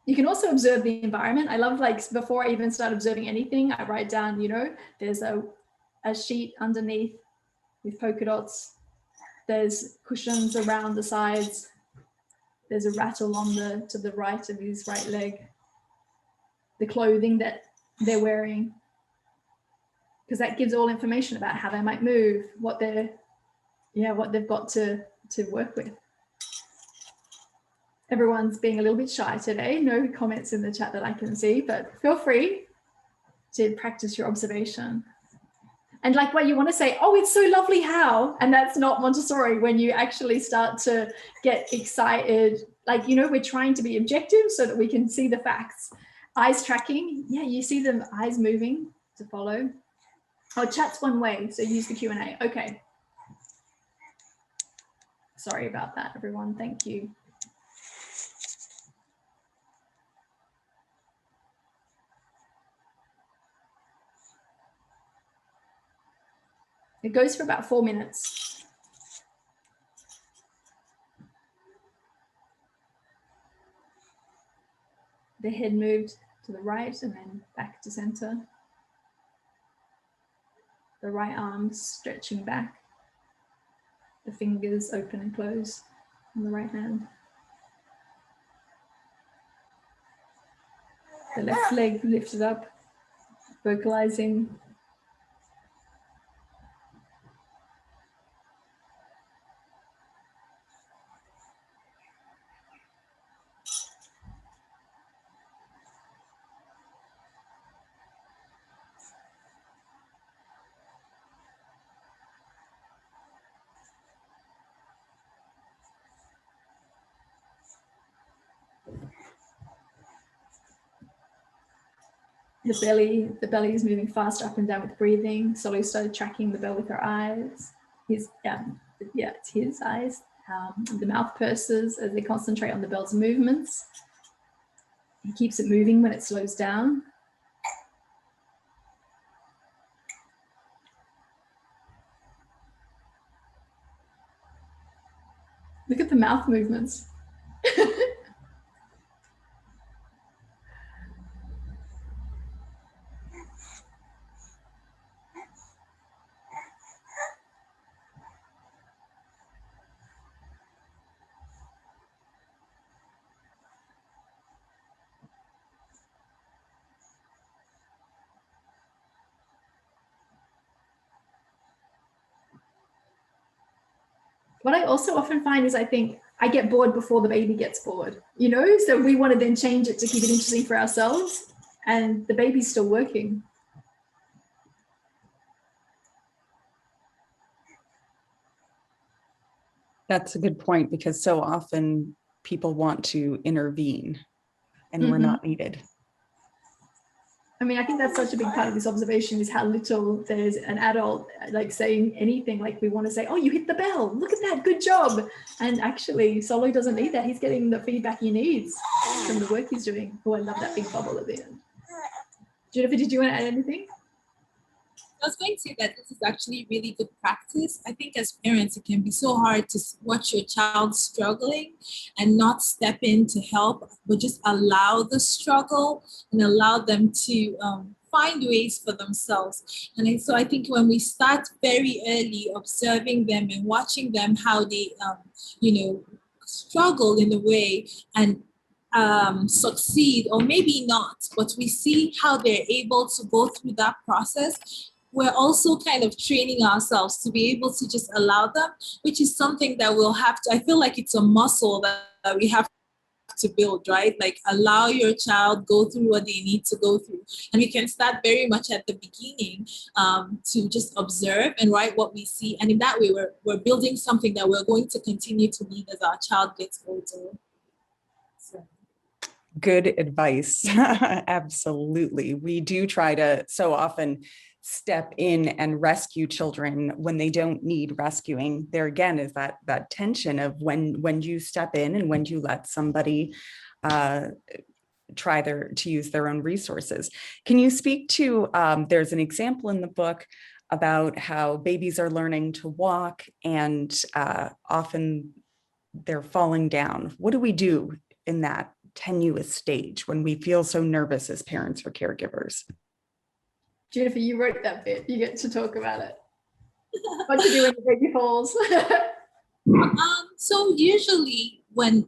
You can also observe the environment. I love, like, before I even start observing anything, I write down, you know, there's a sheet underneath with polka dots. There's cushions around the sides. There's a rattle to the right of his right leg. The clothing that they're wearing, because that gives all information about how they might move, what they've got to work with. Everyone's being a little bit shy today. No comments in the chat that I can see, but feel free to practice your observation. And like, what you want to say, oh, it's so lovely how, and that's not Montessori. When you actually start to get excited, like, you know, we're trying to be objective so that we can see the facts. Eyes tracking, yeah, you see the eyes moving to follow. Oh, chat's one way, so use the Q&A. Okay. Sorry about that, everyone. Thank you. It goes for about 4 minutes. The head moved to the right and then back to center. The right arm stretching back. The fingers open and close on the right hand. The left leg lifted up, vocalizing. The belly is moving fast up and down with breathing. Solo started tracking the bell with her eyes. It's his eyes. The mouth purses as they concentrate on the bell's movements. He keeps it moving when it slows down. Look at the mouth movements. What I also often find is I think I get bored before the baby gets bored, you know, so we want to then change it to keep it interesting for ourselves, and the baby's still working. That's a good point, because so often people want to intervene and we're not needed. I mean, I think that's such a big part of this observation, is how little there's an adult like saying anything. Like, we want to say, oh, you hit the bell, look at that, good job. And actually Solo doesn't need that. He's getting the feedback he needs from the work he's doing. Oh, I love that big bubble at the end. Junnifa, did you want to add anything? I was going to say that this is actually really good practice. I think as parents, it can be so hard to watch your child struggling and not step in to help, but just allow the struggle and allow them to find ways for themselves. And so I think when we start very early observing them and watching them, how they, struggle in a way and succeed, or maybe not, but we see how they're able to go through that process, we're also kind of training ourselves to be able to just allow them, which is something that we'll have to, I feel like it's a muscle that we have to build, right? Like allow your child go through what they need to go through. And we can start very much at the beginning to just observe and write what we see. And in that way, we're building something that we're going to continue to need as our child gets older. So. Good advice. Absolutely. We do try to so often step in and rescue children when they don't need rescuing. There again is that tension of when you step in and when you let somebody try to use their own resources. Can you speak to, there's an example in the book about how babies are learning to walk and often they're falling down. What do we do in that tenuous stage when we feel so nervous as parents or caregivers? Junnifa, you wrote that bit. You get to talk about it. What to do when the baby falls? So usually when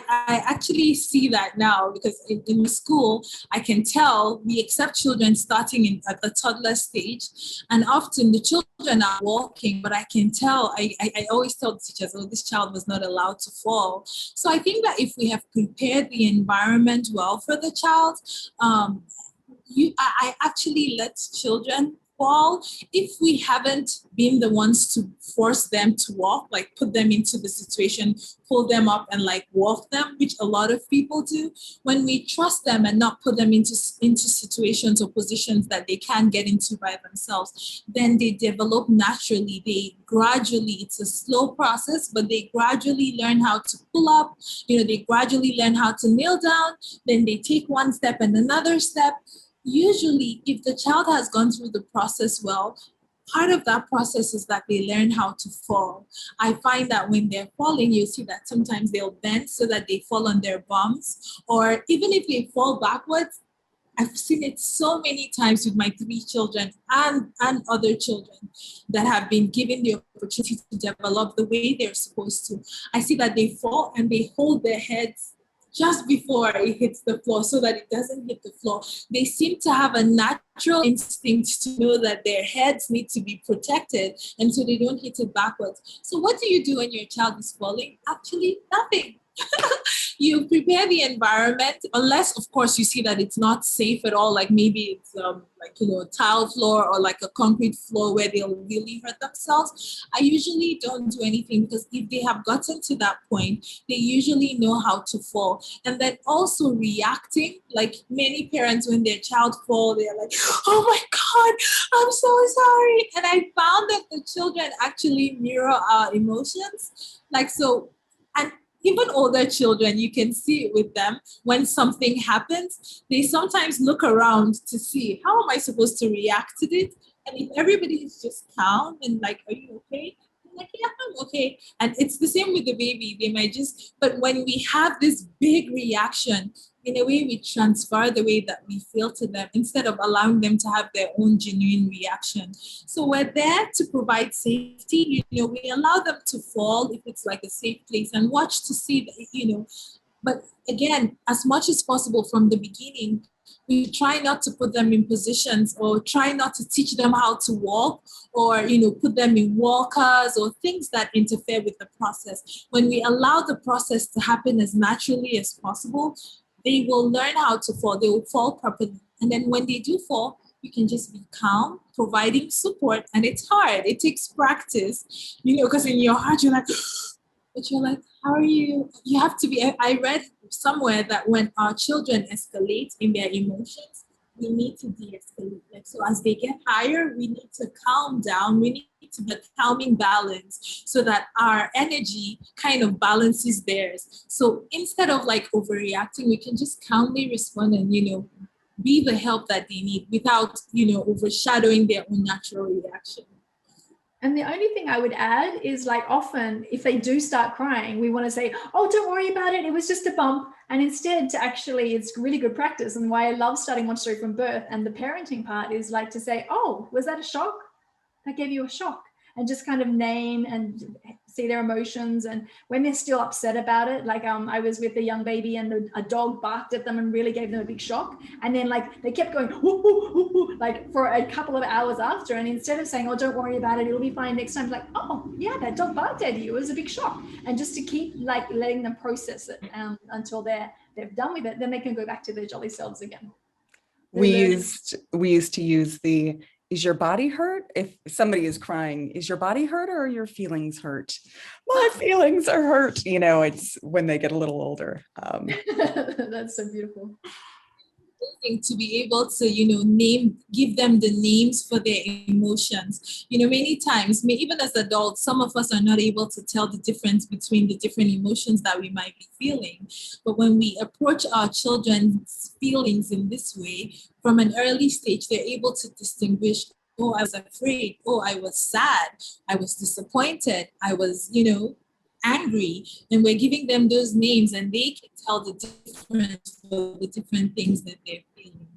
I actually see that now, because in school, I can tell we accept children starting at the toddler stage, and often the children are walking, but I can tell, I always tell the teachers, oh, this child was not allowed to fall. So I think that if we have prepared the environment well for the child, I actually let children fall if we haven't been the ones to force them to walk, like put them into the situation, pull them up and like walk them, which a lot of people do. When we trust them and not put them into situations or positions that they can't get into by themselves, then they develop naturally. They gradually, it's a slow process, but they gradually learn how to pull up, they gradually learn how to kneel down, then they take one step and another step. Usually, if the child has gone through the process well, part of that process is that they learn how to fall. I find that when they're falling, you see that sometimes they'll bend so that they fall on their bums, or even if they fall backwards, I've seen it so many times with my 3 children and other children that have been given the opportunity to develop the way they're supposed to. I see that they fall and they hold their heads just before it hits the floor so that it doesn't hit the floor. They seem to have a natural instinct to know that their heads need to be protected and so they don't hit it backwards. So what do you do when your child is falling? Actually, nothing. You prepare the environment, unless of course you see that it's not safe at all, like maybe it's a tile floor or like a concrete floor where they'll really hurt themselves. I usually don't do anything, because if they have gotten to that point, they usually know how to fall. And then also reacting, like many parents when their child falls, they're like, oh my God, I'm so sorry. And I found that the children actually mirror our emotions. And even older children, you can see it with them. When something happens, they sometimes look around to see, how am I supposed to react to it? And if everybody is just calm and like, are you okay? I'm like, yeah, I'm okay. And it's the same with the baby. They might but when we have this big reaction, in a way, we transfer the way that we feel to them instead of allowing them to have their own genuine reaction. So we're there to provide safety. We allow them to fall if it's like a safe place and watch to see that, But again, as much as possible from the beginning, we try not to put them in positions or try not to teach them how to walk or, put them in walkers or things that interfere with the process. When we allow the process to happen as naturally as possible, they will learn how to fall. They will fall properly. And then when they do fall, you can just be calm, providing support. And it's hard. It takes practice, because in your heart, you're like, but you're like, how are you? You have to be. I read somewhere that when our children escalate in their emotions, we need to de-escalate. So as they get higher, we need to calm down. We need to be a calming balance so that our energy kind of balances theirs. So instead of like overreacting, we can just calmly respond and, be the help that they need without, overshadowing their own natural reaction. And the only thing I would add is, like, often if they do start crying, we want to say, oh, don't worry about it, it was just a bump. And instead, to actually, it's really good practice. And why I love starting Montessori from birth and the parenting part is like to say, oh, was that a shock? That gave you a shock. And just kind of name and see their emotions. And when they're still upset about it, like I was with a young baby and a dog barked at them and really gave them a big shock. And then like they kept going, whoo, whoo, whoo, whoo, like for a couple of hours after. And instead of saying, oh, don't worry about it, it'll be fine next time, like, oh yeah, that dog barked at you, it was a big shock. And just to keep like letting them process it until they're done with it, then they can go back to their jolly selves again. We used to use the, is your body hurt? If somebody is crying, is your body hurt or are your feelings hurt? My feelings are hurt. You know, it's when they get a little older. That's so beautiful. To be able to, give them the names for their emotions. Many times, even as adults, some of us are not able to tell the difference between the different emotions that we might be feeling. But when we approach our children's feelings in this way, from an early stage, they're able to distinguish, oh, I was afraid, oh, I was sad, I was disappointed, I was, angry, and we're giving them those names and they can tell the difference for the different things that they're feeling.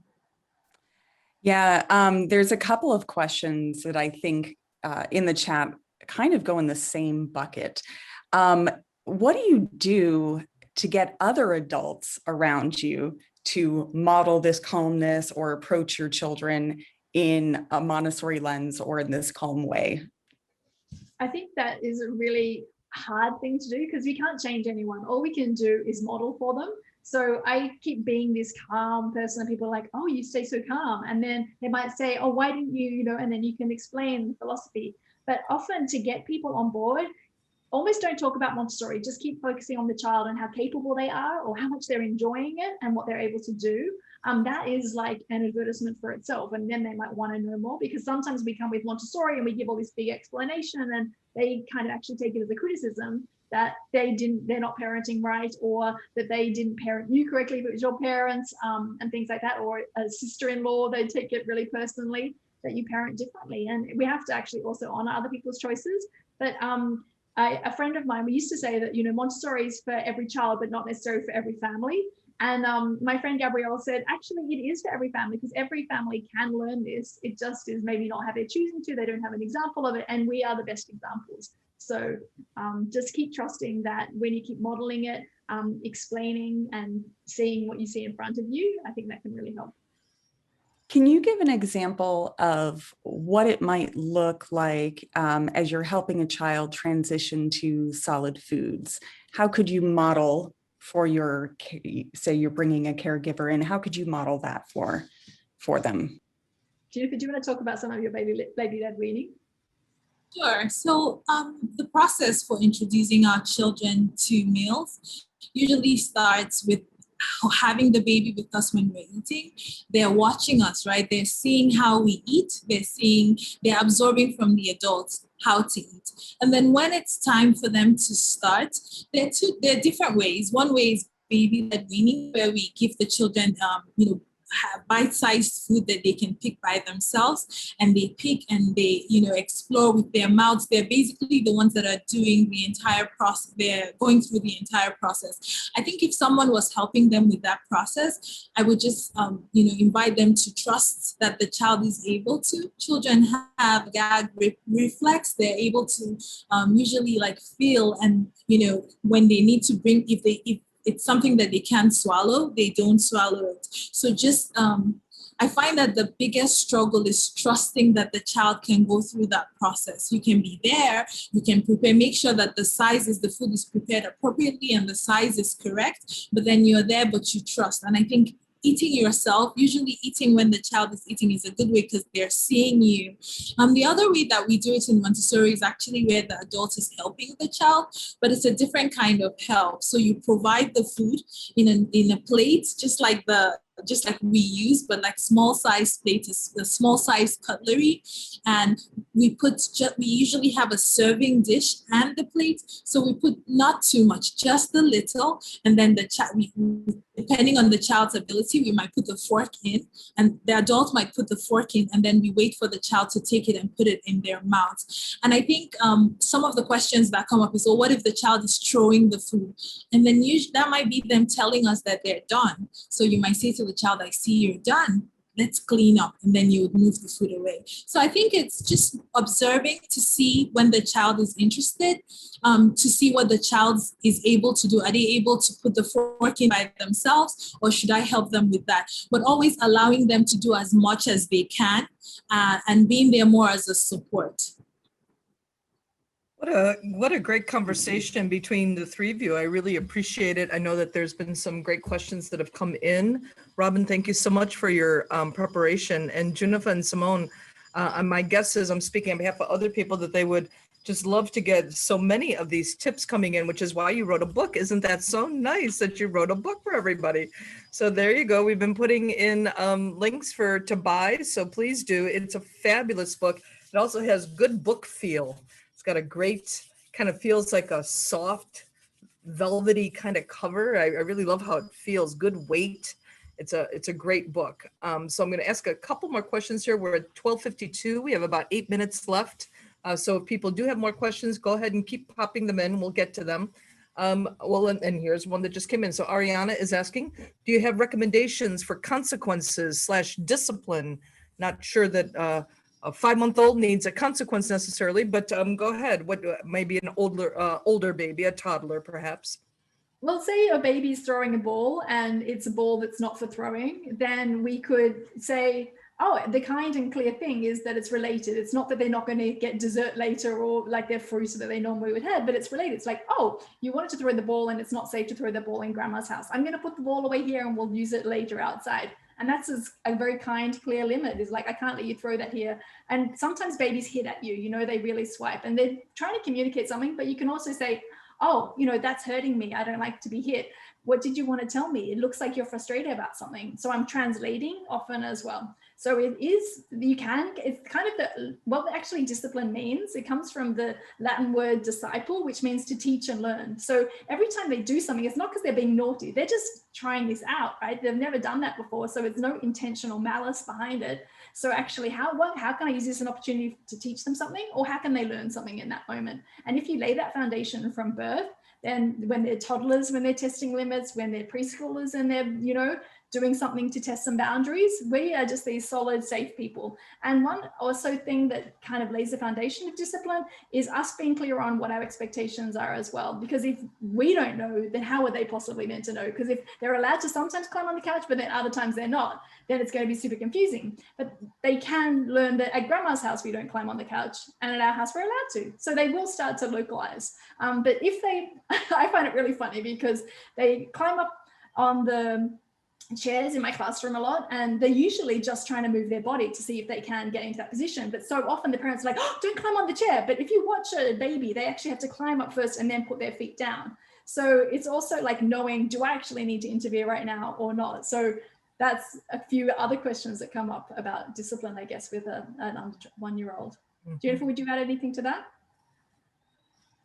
Yeah, there's a couple of questions that I think in the chat kind of go in the same bucket. What do you do to get other adults around you to model this calmness or approach your children in a Montessori lens or in this calm way? I think that is a really hard thing to do because we can't change anyone. All we can do is model for them. So I keep being this calm person and people are like, oh, you stay so calm. And then they might say, oh, why didn't you, and then you can explain the philosophy. But often to get people on board, almost don't talk about Montessori, just keep focusing on the child and how capable they are or how much they're enjoying it and what they're able to do. That is like an advertisement for itself. And then they might want to know more because sometimes we come with Montessori and we give all this big explanation and then they kind of actually take it as a criticism that they're not parenting right, or that they didn't parent you correctly, but it was your parents, and things like that, or a sister-in-law, they take it really personally that you parent differently. And we have to actually also honor other people's choices. But a friend of mine, we used to say that, Montessori is for every child, but not necessarily for every family. And my friend Gabrielle said, actually, it is for every family because every family can learn this. It just is maybe not how they're choosing to. They don't have an example of it. And we are the best examples. So just keep trusting that when you keep modeling it, explaining and seeing what you see in front of you, I think that can really help. Can you give an example of what it might look like as you're helping a child transition to solid foods? How could you model for your, say you're bringing a caregiver in, how could you model that for them? Junnifa, do you want to talk about some of your baby-led weaning? Sure. So the process for introducing our children to meals usually starts with having the baby with us when we're eating. They're watching us, right? They're seeing how we eat. They're absorbing from the adults how to eat. And then when it's time for them to start, there are different ways. One way is baby-led weaning, where we give the children, have bite-sized food that they can pick by themselves, and they pick and they, explore with their mouths. They're basically the ones that are doing the entire process. They're going through the entire process. I think if someone was helping them with that process, I would just, invite them to trust that the child is able to. Children have gag reflex. They're able to usually feel and, when they need to bring, if it's something that they can't swallow, they don't swallow it. So just, I find that the biggest struggle is trusting that the child can go through that process. You can be there, you can prepare, make sure that the food is prepared appropriately and the size is correct, but then you're there, but you trust. And I think eating yourself, usually eating when the child is eating is a good way because they're seeing you. The other way that we do it in Montessori is actually where the adult is helping the child, but it's a different kind of help. So you provide the food in a plate, just like we use, but like small size plate is the small size cutlery. And we usually have a serving dish and the plate. So we put not too much, just a little. And then depending depending on the child's ability, we might put the fork in, and the adult might put the fork in, and then we wait for the child to take it and put it in their mouth. And I think some of the questions that come up is, well, what if the child is throwing the food? And then that might be them telling us that they're done. So you might say to the child, I see you're done. Let's clean up, and then you would move the food away. So I think it's just observing to see when the child is interested, to see what the child is able to do. Are they able to put the fork in by themselves, or should I help them with that? But always allowing them to do as much as they can, and being there more as a support. What a great conversation between the three of you. I really appreciate it. I know that there's been some great questions that have come in. Robin, thank you so much for your preparation. And Junnifa and Simone, my guess is I'm speaking on behalf of other people that they would just love to get so many of these tips coming in, which is why you wrote a book. Isn't that so nice that you wrote a book for everybody? So there you go. We've been putting in links to buy, so please do. It's a fabulous book. It also has good book feel. It's got a great, kind of feels like a soft, velvety kind of cover. I really love how it feels, good weight. It's a great book. So I'm going to ask a couple more questions here. We're at 12:52. We have about 8 minutes left. So if people do have more questions, go ahead and keep popping them in. We'll get to them. Well, and here's one that just came in. So Ariana is asking, do you have recommendations for consequences/discipline? Not sure that a 5-month-old needs a consequence necessarily, but go ahead. What maybe an older baby, a toddler, perhaps? Well, say a baby's throwing a ball and it's a ball that's not for throwing, then we could say, oh, the kind and clear thing is that it's related. It's not that they're not going to get dessert later or like their fruit that they normally would have, but it's related. It's like, oh, you wanted to throw the ball and it's not safe to throw the ball in grandma's house. I'm going to put the ball away here and we'll use it later outside. And that's a very kind, clear limit. Is like, I can't let you throw that here. And sometimes babies hit at you, they really swipe and they're trying to communicate something, but you can also say, oh, that's hurting me. I don't like to be hit. What did you want to tell me? It looks like you're frustrated about something. So I'm translating often as well. So it's kind of what actually discipline means. It comes from the Latin word disciple, which means to teach and learn. So every time they do something, it's not because they're being naughty. They're just trying this out, right? They've never done that before. So it's no intentional malice behind it. So actually, how can I use this as an opportunity to teach them something, or how can they learn something in that moment? And if you lay that foundation from birth, then when they're toddlers, when they're testing limits, when they're preschoolers and they're, doing something to test some boundaries, we are just these solid, safe people. And one also thing that kind of lays the foundation of discipline is us being clear on what our expectations are as well. Because if we don't know, then how are they possibly meant to know? Because if they're allowed to sometimes climb on the couch, but then other times they're not, then it's going to be super confusing. But they can learn that at grandma's house, we don't climb on the couch, and at our house, we're allowed to. So they will start to localize. But if I find it really funny because they climb up on the chairs in my classroom a lot, and they're usually just trying to move their body to see if they can get into that position. But so often the parents are like, oh, don't climb on the chair. But if you watch a baby, they actually have to climb up first and then put their feet down. So it's also like knowing, do I actually need to interfere right now or not? So that's a few other questions that come up about discipline, I guess, with an under 1-year-old. Mm-hmm. Jennifer, would you add anything to that?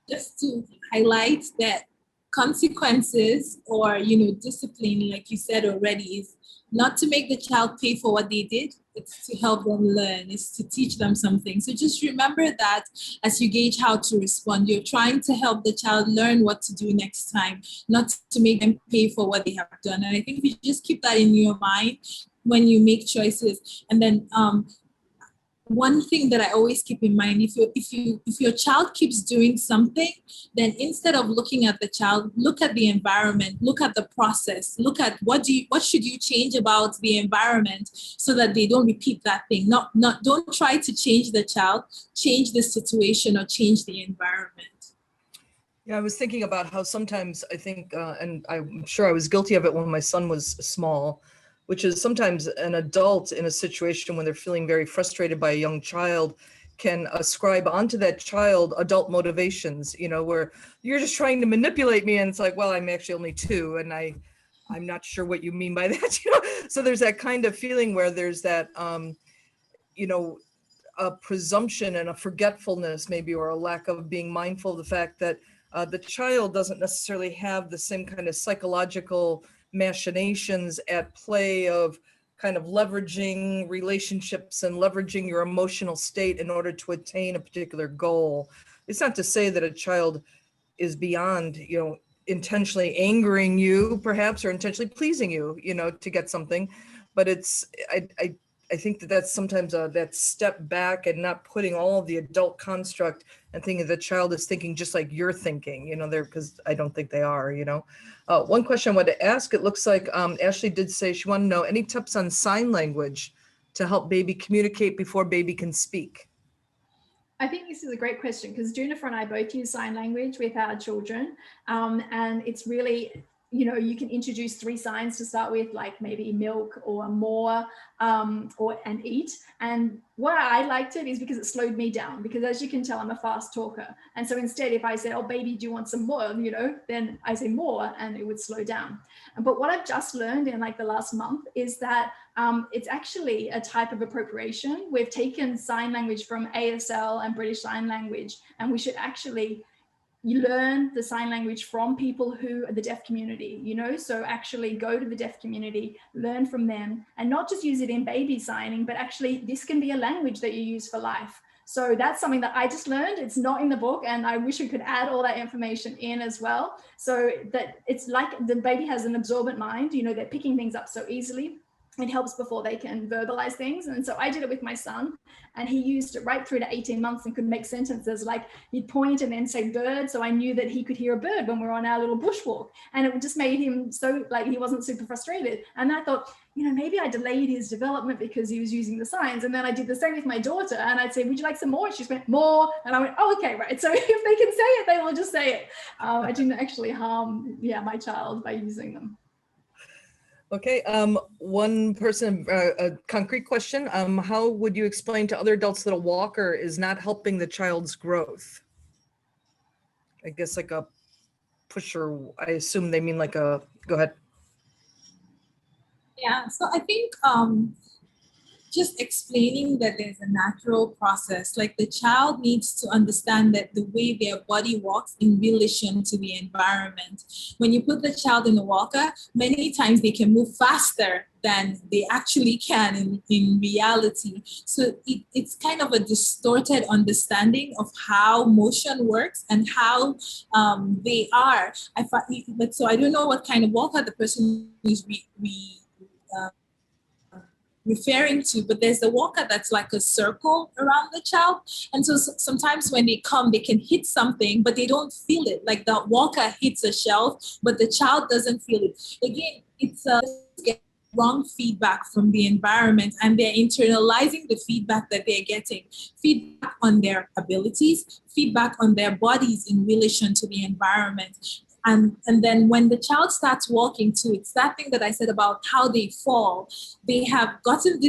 Just to highlight that consequences or discipline, like you said already, is not to make the child pay for what they did. It's to help them learn. It's to teach them something. So just remember that as you gauge how to respond, you're trying to help the child learn what to do next time, not to make them pay for what they have done. And I think if you just keep that in your mind when you make choices. And then one thing that I always keep in mind, if your child keeps doing something, then instead of looking at the child, look at the environment, look at the process, look at what should you change about the environment so that they don't repeat that thing. Don't try to change the child, change the situation or change the environment. Yeah, I was thinking about how sometimes I think, and I'm sure I was guilty of it when my son was small, which is sometimes an adult in a situation when they're feeling very frustrated by a young child can ascribe onto that child adult motivations, where you're just trying to manipulate me. And it's like, well, I'm actually only 2 and I'm not sure what you mean by that. So there's that kind of feeling where there's that, a presumption and a forgetfulness maybe, or a lack of being mindful of the fact that the child doesn't necessarily have the same kind of psychological machinations at play of kind of leveraging relationships and leveraging your emotional state in order to attain a particular goal. It's not to say that a child is beyond, intentionally angering you perhaps, or intentionally pleasing you, to get something. But I think that that's sometimes that step back and not putting all of the adult construct and thinking the child is thinking just like you're thinking, there, because I don't think they are, One question I wanted to ask, it looks like Ashley did say she wanted to know any tips on sign language to help baby communicate before baby can speak. I think this is a great question because Junnifa and I both use sign language with our children. And it's really, you can introduce 3 signs to start with, like maybe milk or more, or and eat. And why I liked it is because it slowed me down, because as you can tell, I'm a fast talker. And so instead, if I said, oh, baby, do you want some more? Then I say more and it would slow down. But what I've just learned in like the last month is that it's actually a type of appropriation. We've taken sign language from ASL and British Sign Language, and we should actually learn the sign language from people who are the deaf community, so actually go to the deaf community, learn from them, and not just use it in baby signing, but actually this can be a language that you use for life. So that's something that I just learned. It's not in the book, and I wish we could add all that information in as well, so that it's like the baby has an absorbent mind, they're picking things up so easily. It helps before they can verbalize things. And so I did it with my son, and he used it right through to 18 months and could make sentences like he'd point and then say bird. So I knew that he could hear a bird when we were on our little bushwalk, and it just made him so like he wasn't super frustrated. And I thought, maybe I delayed his development because he was using the signs. And then I did the same with my daughter, and I'd say, would you like some more? And she went, more. And I went, oh, okay, right. So if they can say it, they will just say it. I didn't actually harm, my child by using them. Okay, one person, a concrete question. How would you explain to other adults that a walker is not helping the child's growth? I guess like a pusher, I assume they mean like go ahead. Yeah, so I think just explaining that there's a natural process, like the child needs to understand that the way their body walks in relation to the environment. When you put the child in a walker, many times they can move faster than they actually can in reality. So it's kind of a distorted understanding of how motion works and how they are. So I don't know what kind of walker the person is referring to, but there's a walker that's like a circle around the child. And so sometimes when they come, they can hit something, but they don't feel it. Like the walker hits a shelf, but the child doesn't feel it. Again, it's wrong feedback from the environment, and they're internalizing the feedback that they're getting. Feedback on their abilities, feedback on their bodies in relation to the environment. And then when the child starts walking too, it's that thing that I said about how they fall. They have gotten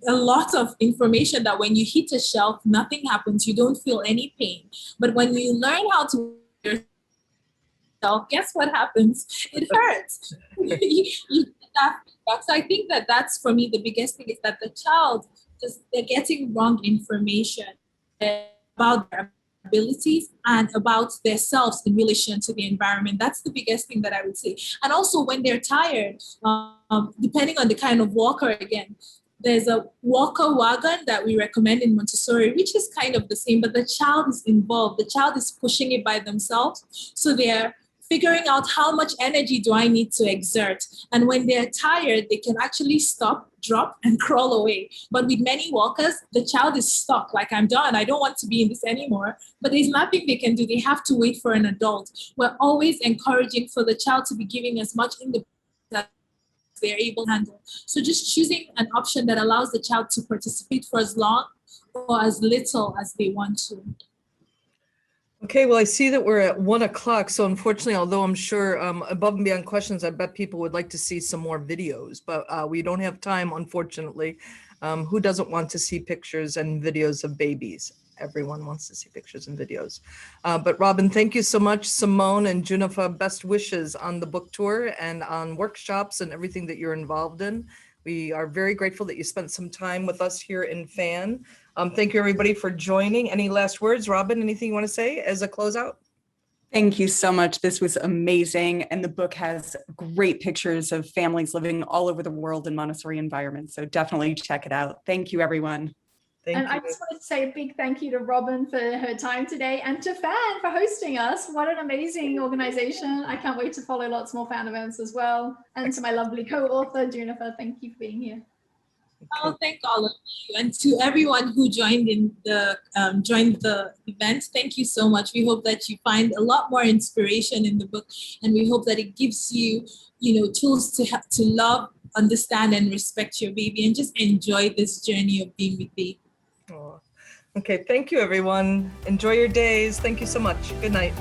a lot of information that when you hit a shelf, nothing happens. You don't feel any pain. But when you learn how to yourself, guess what happens? It hurts. you get that feedback. So I think that that's, for me, the biggest thing is that the child, they're getting wrong information about their abilities and about themselves in relation to the environment. That's the biggest thing that I would say. And also when they're tired, depending on the kind of walker, again, there's a walker wagon that we recommend in Montessori, which is kind of the same, but the child is involved. The child is pushing it by themselves. So they're figuring out how much energy do I need to exert. And when they're tired, they can actually stop, drop, and crawl away. But with many walkers, the child is stuck, like, I'm done, I don't want to be in this anymore. But there's nothing they can do. They have to wait for an adult. We're always encouraging for the child to be giving as much independence as they're able to handle. So just choosing an option that allows the child to participate for as long or as little as they want to. Okay, well, I see that we're at 1 o'clock. So unfortunately, although I'm sure above and beyond questions, I bet people would like to see some more videos, but we don't have time, unfortunately. Who doesn't want to see pictures and videos of babies? Everyone wants to see pictures and videos. But Robin, thank you so much. Simone and Junnifa, best wishes on the book tour and on workshops and everything that you're involved in. We are very grateful that you spent some time with us here in FAN. Thank you, everybody, for joining. Any last words? Robin, anything you want to say as a closeout? Thank you so much. This was amazing. And the book has great pictures of families living all over the world in Montessori environments. So definitely check it out. Thank you, everyone. Thank And I you. just wanted to say a big thank you to Robin for her time today and to FAN for hosting us. What an amazing organization. I can't wait to follow lots more FAN events as well. And to my lovely co-author, Junnifa, thank you for being here. Oh, thank all of you, and to everyone who joined the event. Thank you so much. We hope that you find a lot more inspiration in the book, and we hope that it gives you, tools to love, understand, and respect your baby, and just enjoy this journey of being with baby. Oh. Okay, thank you, everyone. Enjoy your days. Thank you so much. Good night.